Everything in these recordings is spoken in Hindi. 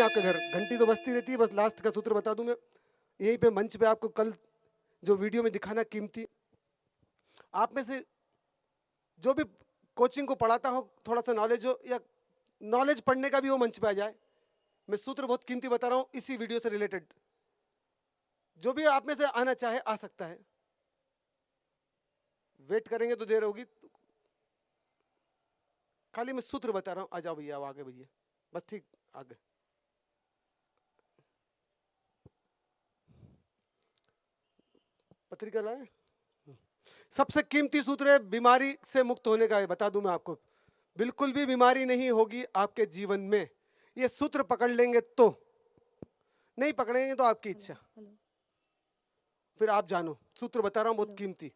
आपके घर, घंटी तो बजती रहती है, बस लास्ट का सूत्र बता दूं मैं यहीं पे मंच पे आपको कल जो वीडियो में दिखाना कीमती। आप में से जो भी कोचिंग को पढ़ाता हो, थोड़ा सा नॉलेज हो या नॉलेज पढ़ने का भी वो मंच पे आ जाए, मैं सूत्र बहुत कीमती बता रहा हूँ इसी वीडियो से रिलेटेड। जो भी आप में से आना चाहे आ सकता है, वेट करेंगे तो देर होगी, खाली मैं सूत्र बता रहा हूँ। आ जाओ भैया, आगे भैया, बस ठीक आगे। पत्रिका लाए। सबसे कीमती सूत्र है बीमारी से मुक्त होने का है। बता दूं मैं आपको, बिल्कुल भी बीमारी नहीं होगी आपके जीवन में, ये सूत्र पकड़ लेंगे तो। नहीं पकड़ेंगे तो आपकी इच्छा, फिर आप जानो। सूत्र बता रहा हूं बहुत कीमती।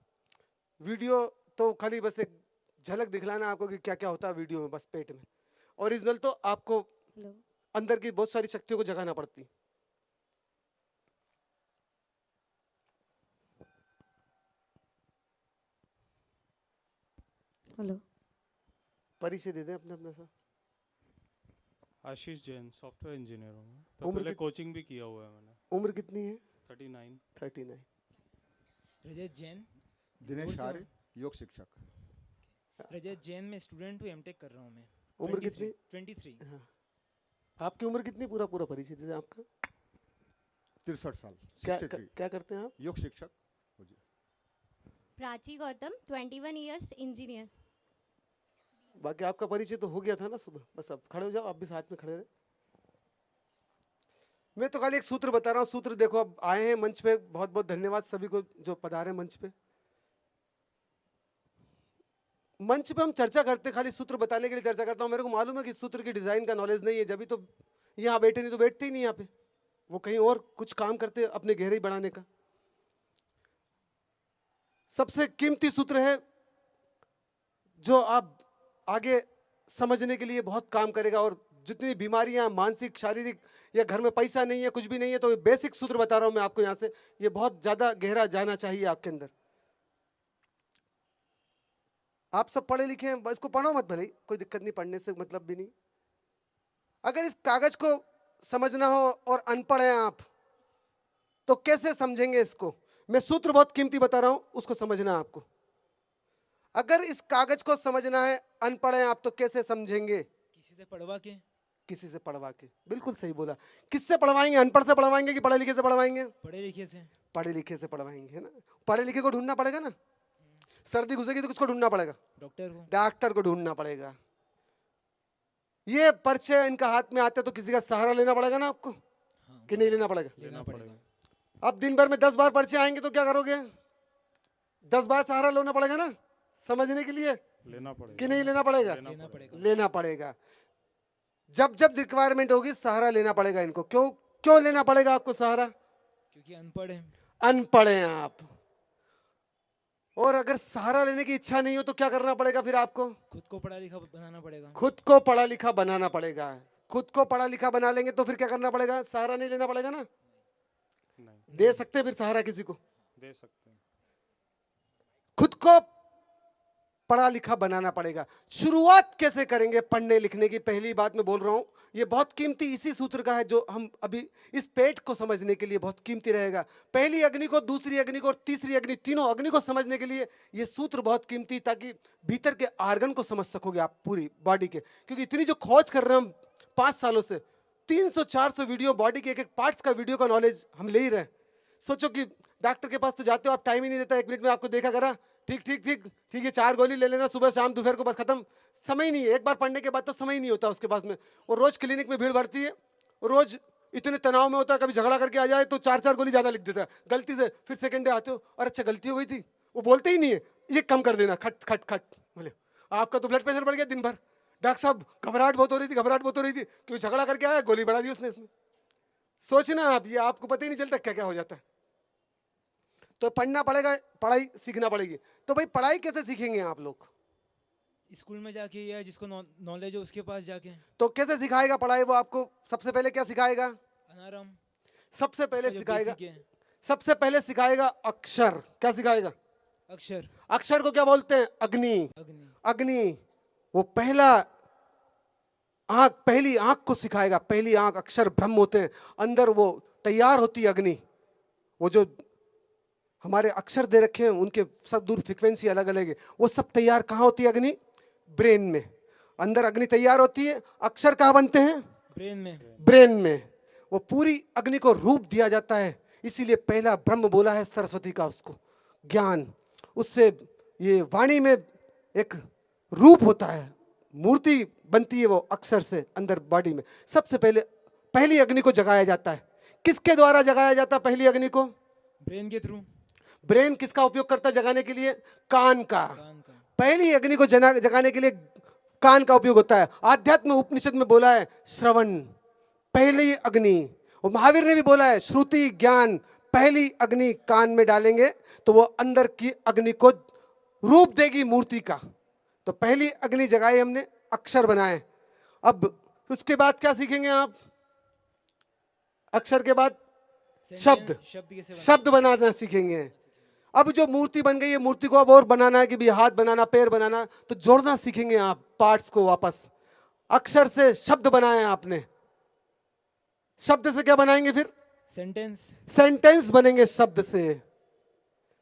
वीडियो तो खाली बस एक झलक दिखलाना आपको कि क्या क्या होता है वीडियो में, बस पेट में। ओरिजिनल तो आपको अंदर की बहुत सारी शक्तियों को जगाना पड़ती। हेलो, परिचय दे दें अपना अपना सा। आशीष जैन, सॉफ्टवेयर इंजीनियर हूँ मैं। उम्र पहले कित- कोचिंग भी किया हुआ है मैंने। उम्र कितनी है? 39। 39। रजत जैन। दिनेश आर्य, योग शिक्षक। रजत जैन, मैं स्टूडेंट हूँ, एमटेक कर रहा हूँ मैं। उम्र कितनी? 23। हाँ। आपकी उम्र कितनी? पूरा पूरा परिचय दे दें आपका। 63 साल। क्या 63। क्या करते हैं आप? योग शिक्षक। हो जी। Prachi Gautam, 21 years, engineer. बाकी आपका परिचय तो हो गया था ना सुबह, बस अब खड़े हो जाओ, आप भी साथ में खड़े रहे। मैं तो खाली एक सूत्र बता रहा हूँ। सूत्र देखो, अब आए हैं मंच पे, बहुत बहुत धन्यवाद सभी को जो पधारे मंच पे। मंच पे हम चर्चा करते, खाली सूत्र बताने के लिए चर्चा करता हूँ। मेरे को मालूम है कि सूत्र की डिजाइन का नॉलेज नहीं है, जब भी तो यहाँ बैठे, नहीं तो बैठते ही नहीं यहाँ पे, वो कहीं और कुछ काम करते अपने गहराई बढ़ाने का। सबसे कीमती सूत्र है जो आप आगे समझने के लिए बहुत काम करेगा। और जितनी बीमारियां मानसिक शारीरिक या घर में पैसा नहीं है, कुछ भी नहीं है, तो ये बेसिक सूत्र बता रहा हूं मैं आपको यहाँ से, ये बहुत ज्यादा गहरा जाना चाहिए आपके अंदर। आप सब पढ़े लिखे हैं, इसको पढ़ो मत, भले कोई दिक्कत नहीं, पढ़ने से मतलब भी नहीं। अगर इस कागज को समझना हो और अनपढ़ हैं आप, तो कैसे समझेंगे इसको? मैं सूत्र बहुत कीमती बता रहा हूं, उसको समझना है आपको। अगर इस कागज को समझना है, अनपढ़ हैं आप, तो कैसे समझेंगे? किसी से पढ़वा के। किसी से पढ़वा के। बिल्कुल सही बोला। किससे पढ़वाएंगे? अनपढ़ से पढ़वाएंगे कि पढ़े लिखे से पढ़वाएंगे? पढ़े लिखे से। पढ़े लिखे से पढ़वाएंगे, है ना। पढ़े लिखे को ढूंढना पड़ेगा ना। सर्दी घुसेगी तो किसको ढूंढना पड़ेगा? डॉक्टर को। डॉक्टर को ढूंढना पड़ेगा। ये पर्चे इनका हाथ में आते तो किसी का सहारा लेना पड़ेगा ना आपको, कि नहीं लेना पड़ेगा? लेना पड़ेगा। अब दिन भर में 10 बार पर्चे आएंगे तो क्या करोगे? 10 बार सहारा लेना पड़ेगा ना समझने के लिए, लेना पड़ेगा कि नहीं लेना पड़ेगा? लेना पड़ेगा। लेना पड़ेगा। जब जब रिक्वायरमेंट होगी सहारा लेना पड़ेगा इनको। क्यों क्यों लेना पड़ेगा आपको सहारा? क्योंकि अनपढ़ है। अनपढ़ हैं आप। और अगर सहारा लेने की इच्छा नहीं हो तो क्या करना पड़ेगा फिर आपको? खुद को पढ़ा लिखा बनाना पड़ेगा। खुद को पढ़ा लिखा बनाना पड़ेगा। खुद को पढ़ा लिखा बना लेंगे तो फिर क्या करना पड़ेगा? सहारा नहीं लेना पड़ेगा ना। नहीं, दे सकते हैं फिर सहारा किसी को? दे सकते हैं। खुद को पढ़ा लिखा बनाना पड़ेगा। शुरुआत कैसे करेंगे पढ़ने लिखने की? पहली बात मैं बोल रहा हूं, ये बहुत कीमती इसी सूत्र का है जो हम अभी इस पेट को समझने के लिए बहुत कीमती रहेगा। पहली अग्नि को, दूसरी अग्नि को और तीसरी अग्नि, तीनों अग्नि को समझने के लिए ये सूत्र बहुत कीमती, ताकि भीतर के आर्गन को समझ सकोगे आप पूरी बॉडी के। क्योंकि इतनी जो खोज कर रहे हैं हम 5 सालों से, 300-400 वीडियो बॉडी के एक एक पार्ट्स का वीडियो का नॉलेज हम ले ही रहे हैं। सोचो कि डॉक्टर के पास तो जाते हो आप, टाइम ही नहीं देता, 1 मिनट में आपको देखा करा, ठीक ठीक ठीक ठीक है, 4 गोली ले लेना सुबह शाम दोपहर को, बस खत्म। समय ही नहीं है, एक बार पढ़ने के बाद तो समय ही नहीं होता उसके पास में। और रोज क्लिनिक में भीड़ बढ़ती है, रोज इतने तनाव में होता है, कभी झगड़ा करके आ जाए तो 4-4 गोली ज्यादा लिख देता है गलती से। फिर सेकंड डे आते हो और अच्छा गलती हो गई थी, वो बोलते ही नहीं है, ये कम कर देना, खट खट खट। बोले आपका तो ब्लड प्रेशर बढ़ गया दिन भर, डॉक्टर साहब घबराहट बहुत हो रही थी, घबराहट बहुत हो रही थी, क्यों झगड़ा करके आया, गोली बढ़ा दी उसने इसमें। सोचना आप, ये आपको पता ही नहीं चलता क्या क्या हो जाता है। तो पढ़ना पड़ेगा, पढ़ाई सीखना पड़ेगी। तो भाई पढ़ाई कैसे सीखेंगे आप लोग? स्कूल में जाके या जिसको नॉलेज हो उसके पास जाके। तो कैसे सिखाएगा पढ़ाई? वो आपको सबसे पहले क्या सिखाएगा? अनाराम। सबसे पहले उसका जो सिखाएगा, basic है। सबसे पहले सिखाएगा अक्षर। क्या सिखाएगा? अक्षर। अक्षर को क्या बोलते हैं? अग्नि। अग्नि। अग्नि, वो पहला आंख, पहली आंख को सिखाएगा। पहली आंख, अक्षर ब्रह्म होते हैं, अंदर वो तैयार होती है अग्नि। वो जो हमारे अक्षर दे रखे हैं उनके सब दूर फ्रीक्वेंसी अलग अलग है, वो सब तैयार कहाँ होती है अग्नि? ब्रेन में। अंदर अग्नि तैयार होती है, अक्षर कहाँ बनते हैं? ब्रेन में। ब्रेन में। वो पूरी अग्नि को रूप दिया जाता है, इसीलिए पहला ब्रह्म बोला है सरस्वती का, उसको ज्ञान। उससे ये वाणी में एक रूप होता है, मूर्ति बनती है वो अक्षर से अंदर बॉडी में। सबसे पहले पहली अग्नि को जगाया जाता है। किसके द्वारा जगाया जाता है पहली अग्नि को? ब्रेन के थ्रू। ब्रेन किसका उपयोग करता है जगाने के लिए? कान का। कान का। पहली अग्नि को जगाने के लिए कान का उपयोग होता है। आध्यात्म उपनिषद में बोला है श्रवण पहली अग्नि, और महावीर ने भी बोला है श्रुति ज्ञान। पहली अग्नि कान में डालेंगे तो वो अंदर की अग्नि को रूप देगी मूर्ति का। तो पहली अग्नि जगाई हमने, अक्षर बनाए। अब उसके बाद क्या सीखेंगे आप? अक्षर के बाद शब्द, शब्द कैसे शब्द बनाना सीखेंगे। अब जो मूर्ति बन गई है, मूर्ति को अब और बनाना है कि भी हाथ बनाना, पैर बनाना, तो जोड़ना सीखेंगे आप पार्ट्स को वापस। अक्षर से शब्द बनाए आपने, शब्द से क्या बनाएंगे फिर? सेंटेंस। सेंटेंस बनेंगे शब्द से।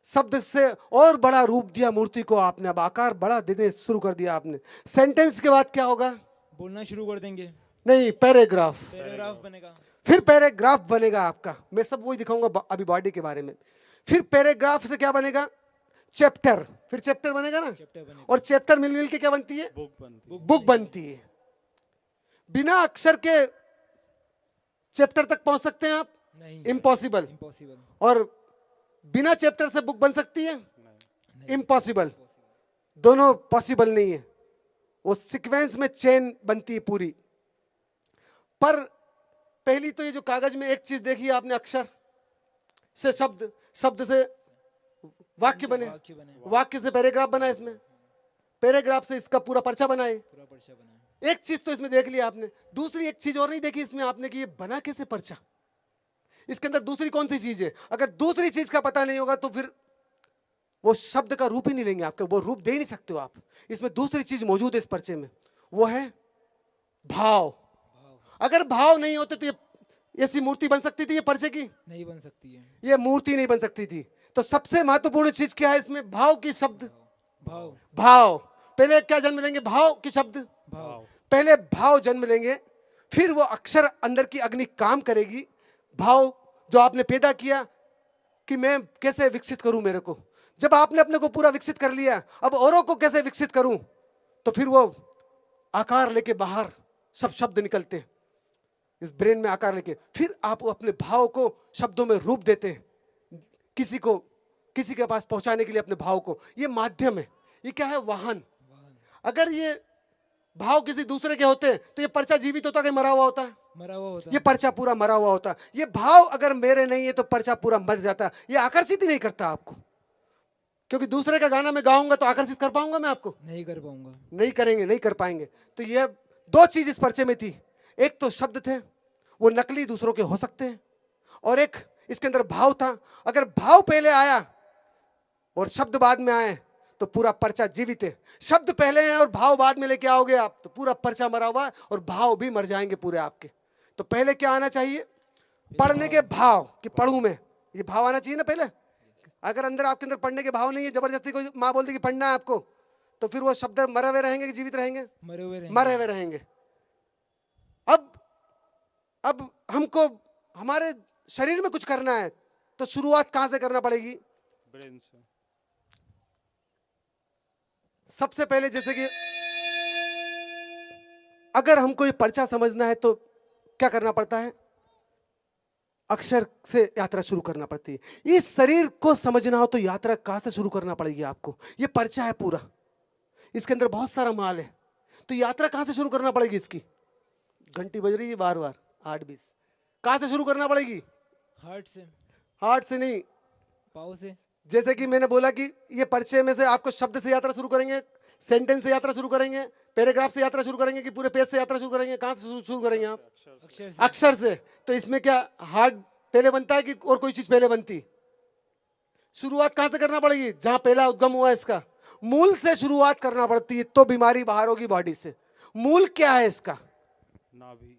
शब्द से और बड़ा रूप दिया मूर्ति को आपने, अब आकार बड़ा देने शुरू कर दिया आपने। सेंटेंस के बाद क्या होगा? बोलना शुरू कर देंगे। नहीं, पैराग्राफ। पैराग्राफ बनेगा। फिर पैराग्राफ बनेगा आपका। मैं सब वही दिखाऊंगा अभी बॉडी के बारे में। फिर पैराग्राफ से क्या बनेगा? चैप्टर। फिर चैप्टर बनेगा ना, चैप्टर बनेगा। और चैप्टर मिल मिल के क्या बनती है? बुक बनती है। बुक बनती है। बिना अक्षर के चैप्टर तक पहुंच सकते हैं आप? नहीं। इम्पॉसिबल। इम्पॉसिबल। और बिना चैप्टर से बुक बन सकती है? नहीं। इम्पॉसिबल। दोनों पॉसिबल नहीं है। वो सीक्वेंस में चेन बनती है पूरी। पर पहली तो ये जो कागज में एक चीज देखी आपने, अक्षर से शब्द, शब्द से वाक्य बने, वाक्य बने। वाक्य से पैराग्राफ बना, इसमें पैराग्राफ से इसका पूरा पर्चा बनाए। पूरा पर्चा बना। एक चीज तो इसमें देख लिया आपने। दूसरी एक चीज और नहीं देखी इसमें आपने कि ये बना कैसे पर्चा। इसके अंदर दूसरी कौन सी चीज है? अगर दूसरी चीज का पता नहीं होगा तो फिर वो शब्द का रूप ही नहीं लेंगे आपका, वो रूप दे ही नहीं सकते हो आप। इसमें दूसरी चीज मौजूद है इस पर्चे में, वो है भाव। अगर भाव नहीं होते तो ये ऐसी मूर्ति बन सकती थी ये पर्चे की? नहीं बन सकती है। ये मूर्ति नहीं बन सकती थी। तो सबसे महत्वपूर्ण चीज क्या है इसमें? भाव की शब्द। भाव। भाव। पहले क्या जन्म लेंगे? भाव की शब्द। भाव। पहले भाव जन्म लेंगे, फिर वो अक्षर अंदर की अग्नि काम करेगी। भाव जो आपने पैदा किया कि मैं कैसे विकसित करूं मेरे को, जब आपने अपने को पूरा विकसित कर लिया, अब औरों को कैसे विकसित करूं, तो फिर वो आकार लेके बाहर सब शब्द निकलते हैं इस ब्रेन में आकार लेके। फिर आप अपने भाव को शब्दों में रूप देते हैं, किसी के पास पहुंचाने के लिए अपने भाव को। ये माध्यम है, ये क्या है? वाहन। अगर ये भाव किसी दूसरे के होते तो ये पर्चा जीवित होता कि मरा हुआ होता? मरा हुआ होता। ये पर्चा पूरा मरा हुआ होता। ये भाव अगर मेरे नहीं है तो पर्चा पूरा मर जाता। ये आकर्षित ही नहीं करता आपको, क्योंकि दूसरे का गाना मैं गाऊंगा तो आकर्षित कर पाऊंगा मैं आपको? नहीं कर पाऊंगा। नहीं करेंगे, नहीं कर पाएंगे। तो ये दो चीज इस पर्चे में थी। एक तो शब्द थे, वो नकली दूसरों के हो सकते हैं, और एक इसके अंदर भाव था। अगर भाव पहले आया और शब्द बाद में आए तो पूरा पर्चा जीवित है। शब्द पहले हैं और भाव बाद में लेके आओगे आप तो पूरा पर्चा मरा हुआ है और भाव भी मर जाएंगे पूरे आपके। तो पहले क्या आना चाहिए? पढ़ने के भाव, कि पढ़ूं मैं, ये भाव आना चाहिए ना पहले। अगर अंदर आपके अंदर पढ़ने के भाव नहीं है, जबरदस्ती कोई माँ बोलती कि पढ़ना है आपको, तो फिर वो शब्द मरे हुए रहेंगे कि जीवित रहेंगे? मरे हुए रहेंगे। मरे हुए रहेंगे। अब हमको हमारे शरीर में कुछ करना है तो शुरुआत कहां से करना पड़ेगी? ब्रेन से। सबसे पहले जैसे कि अगर हमको ये पर्चा समझना है तो क्या करना पड़ता है? अक्षर से यात्रा शुरू करना पड़ती है। इस शरीर को समझना हो तो यात्रा कहां से शुरू करना पड़ेगी आपको? ये पर्चा है पूरा, इसके अंदर बहुत सारा माल है, तो यात्रा कहां से शुरू करना पड़ेगी इसकी? घंटी बज रही है बार बार 8:20। कहां से शुरू करना पड़ेगी? हार्ट से। हार्ट से नहीं, पाव से। जैसे कि मैंने बोला कि ये पर्चे में से आपको शब्द से यात्रा शुरू करेंगे, सेंटेंस से यात्रा शुरू करेंगे, पैराग्राफ से यात्रा शुरू करेंगे, कि पूरे पेज से यात्रा शुरू करेंगे? कहां से शुरू करेंगे आप? अक्षर से। अक्षर से। तो इसमें क्या हार्ट पहले बनता है कि और कोई चीज पहले बनती? शुरुआत कहां से करना पड़ेगी? जहां पहला उद्गम हुआ इसका, मूल से शुरुआत करना पड़ती है, तो बीमारी बाहर होगी बॉडी से। मूल क्या है इसका? नाभि।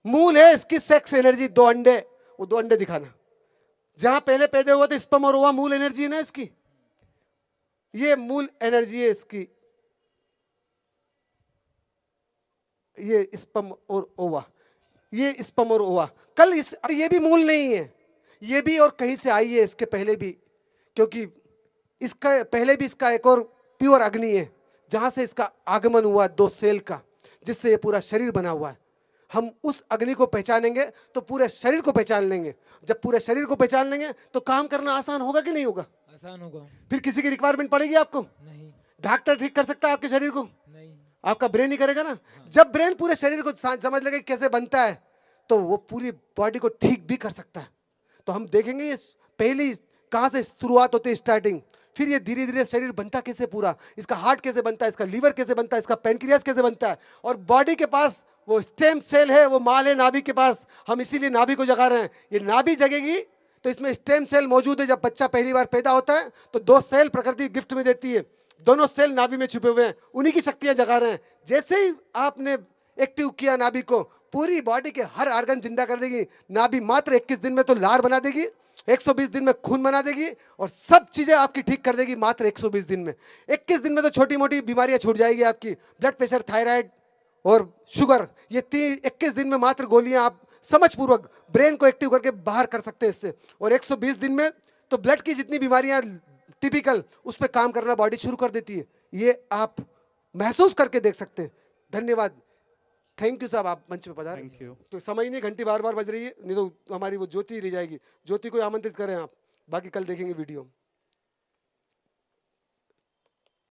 मूल है इसकी सेक्स एनर्जी, 2 अंडे, वो 2 अंडे दिखाना। जहां पहले पैदा हुआ था स्पर्म और ओवा, मूल एनर्जी है ना इसकी, ये मूल एनर्जी है इसकी, ये स्पर्म और ओवा, ये स्पर्म और ओवा। कल इस ये भी मूल नहीं है, ये भी और कहीं से आई है इसके पहले भी, क्योंकि इसका पहले भी इसका एक और प्योर अग्नि है जहां से इसका आगमन हुआ 2 सेल का, जिससे ये पूरा शरीर बना हुआ है। हम उस अग्नि को पहचानेंगे तो पूरे शरीर को पहचान लेंगे। जब पूरे शरीर को पहचान लेंगे तो काम करना आसान होगा कि नहीं होगा? आसान होगा। फिर किसी की रिक्वायरमेंट पड़ेगी आपको? नहीं। डॉक्टर ठीक कर सकता है आपके शरीर को? नहीं। आपका ब्रेन ही करेगा ना। जब ब्रेन पूरे शरीर को समझ लेगा कि कैसे बनता है, तो वो पूरी बॉडी को ठीक भी कर सकता है। तो हम देखेंगे ये पहली कहां से शुरुआत होती है, स्टार्टिंग, फिर ये धीरे धीरे शरीर बनता कैसे पूरा, इसका हार्ट कैसे बनता है, इसका लीवर कैसे बनता है, इसका पैनक्रियास कैसे बनता है, और बॉडी के पास वो स्टेम सेल है, वो माल है नाभि के पास। हम इसीलिए नाभि को जगा रहे हैं। ये नाभि जगेगी तो इसमें स्टेम सेल मौजूद है। जब बच्चा पहली बार पैदा होता है तो 2 सेल प्रकृति गिफ्ट में देती है, दोनों सेल नाभि में छुपे हुए हैं, उन्हीं की शक्तियां जगा रहे हैं। जैसे ही आपने एक्टिव किया नाभि को, पूरी बॉडी के हर ऑर्गन जिंदा कर देगी नाभि। मात्र 21 दिन में तो लार बना देगी, 120 दिन में खून बना देगी, और सब चीजें आपकी ठीक कर देगी मात्र 120 दिन में। 21 दिन में तो छोटी मोटी बीमारियां छूट जाएगी आपकी, ब्लड प्रेशर, थायराइड और शुगर। ये 21 दिन में मात्र गोलियां आप समझपूर्वक ब्रेन को एक्टिव करके बाहर कर सकते हैं इससे। और 120 दिन में तो ब्लड की जितनी बीमारियां टिपिकल, उस पर काम करना बॉडी शुरू कर देती है। ये आप महसूस करके देख सकते हैं। धन्यवाद, थैंक यू साहब, आप मंच पे पधारे। Thank you. तो समय ही नहीं, घंटी बार बार बज रही है, नहीं तो हमारी वो ज्योति रह जाएगी। ज्योति को आमंत्रित करें आप, बाकी कल देखेंगे वीडियो।